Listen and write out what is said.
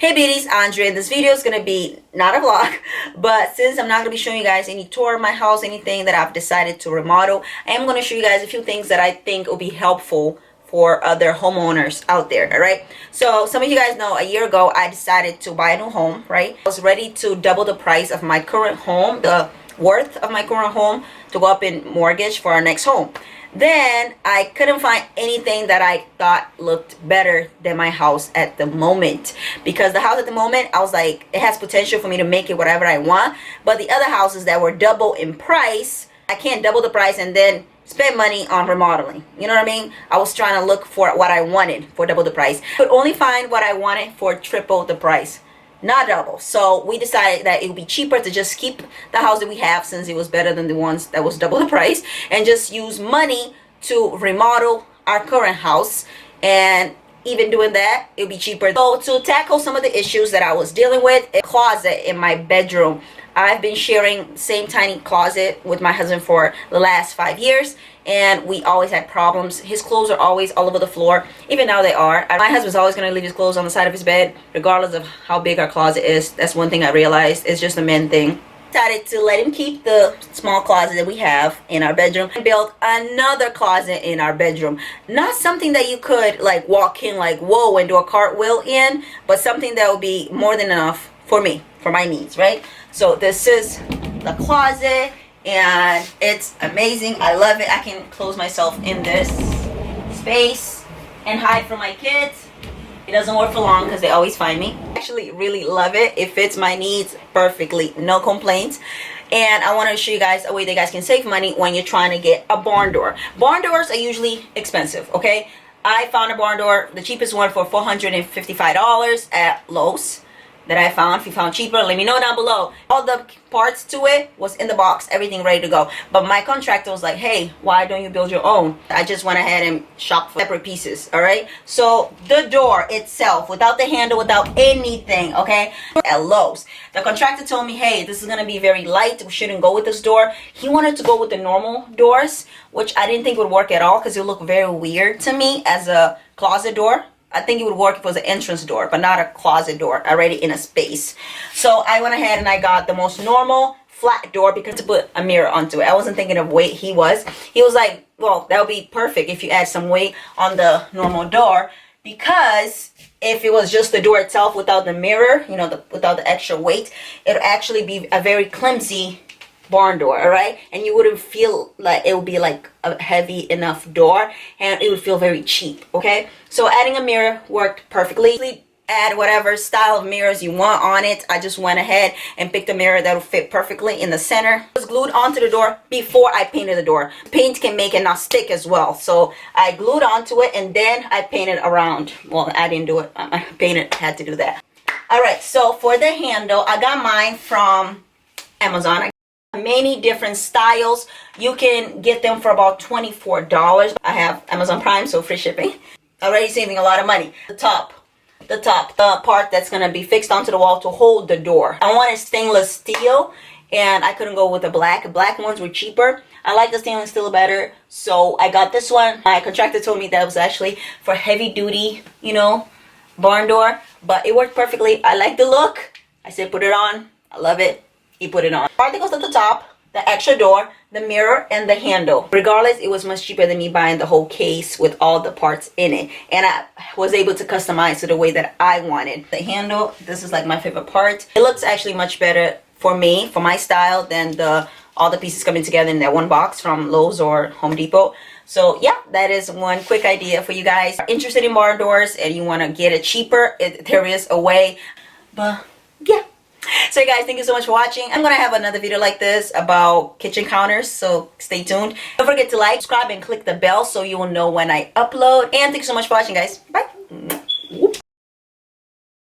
Hey beauties, Andre, and this video is going to be not a vlog, but since I'm not going to be showing you guys any tour of my house, anything that I've decided to remodel, I am going to show you guys a few things that I think will be helpful for other homeowners out there. All right, so some of you guys know a year ago I decided to buy a new home. Right, I was ready to double the price of my current home, the worth of my current home, to go up in mortgage for our next home. Then I couldn't find anything that I thought looked better than my house at the moment, because the house at the moment, I was like, it has potential for me to make it whatever I want, but the other houses that were double in price, I can't double the price and then spend money on remodeling. You know what I mean? I was trying to look for what I wanted for double the price, but only find what I wanted for triple the price, not double. So we decided that it would be cheaper to just keep the house that we have, since it was better than the ones that was double the price, and just use money to remodel our current house. And even doing that, it would be cheaper. So to tackle some of the issues that I was dealing with, a closet in my bedroom. I've been sharing the same tiny closet with my husband for the last 5 years, and we always had problems. His clothes are always all over the floor. Even now they are. My husband's always going to leave his clothes on the side of his bed, regardless of how big our closet is. That's one thing I realized. It's just a men thing. Decided to let him keep the small closet that we have in our bedroom and build another closet in our bedroom. Not something that you could like walk in like whoa and do a cartwheel in, but something that would be more than enough for me, for my needs, right? So this is the closet, and it's amazing. I love it. I can close myself in this space and hide from my kids. It doesn't work for long because they always find me. I actually really love it. It fits my needs perfectly, no complaints. And I want to show you guys a way that you guys can save money when you're trying to get a barn door. Barn doors are usually expensive, okay? I found a barn door, the cheapest one, for $455 at Lowe's that I found. If you found cheaper, let me know down below. All the parts to it was in the box, everything ready to go. But my contractor was like, hey, why don't you build your own? I just went ahead and shopped for separate pieces. All right, so the door itself, without the handle, without anything, okay, at Lowe's, the contractor told me, hey, this is gonna be very light, we shouldn't go with this door. He wanted to go with the normal doors, which I didn't think would work at all, because it looked very weird to me as a closet door. I think it would work if it was an entrance door, but not a closet door already in a space. So I went ahead and I got the most normal flat door, because to put a mirror onto it. I wasn't thinking of weight. He was like, well, that would be perfect if you add some weight on the normal door, because if it was just the door itself without the mirror, you know, without the extra weight, it would actually be a very clumsy barn door. All right, and you wouldn't feel like it would be like a heavy enough door, and it would feel very cheap. Okay, so adding a mirror worked perfectly. Add whatever style of mirrors you want on it. I just went ahead and picked a mirror that will fit perfectly in the center. It was glued onto the door before I painted the door. Paint can make it not stick as well, so I glued onto it and then I painted around. Well, I didn't do it, my painter had to do that. All right, so for the handle, I got mine from Amazon. Many different styles. You can get them for about $24. I have Amazon Prime, so free shipping. Already saving a lot of money. The part that's going to be fixed onto the wall to hold the door, I wanted stainless steel, and I couldn't go with the black ones were cheaper. I like the stainless steel better, so I got this one. My contractor told me that was actually for heavy duty, you know, barn door, but it worked perfectly. I like the look. I said put it on. I love it. He put it on. Part that goes at the top, the extra door, the mirror, and the handle. Regardless, it was much cheaper than me buying the whole case with all the parts in it, and I was able to customize it the way that I wanted. The handle, this is like my favorite part. It looks actually much better for me, for my style, than all the pieces coming together in that one box from Lowe's or Home Depot. So yeah, that is one quick idea for you guys. If you're interested in barn doors and you want to get it cheaper, there is a way. But yeah. So guys, thank you so much for watching. I'm gonna have another video like this about kitchen counters, so stay tuned. Don't forget to like, subscribe, and click the bell so you will know when I upload. And thank you so much for watching, guys. Bye.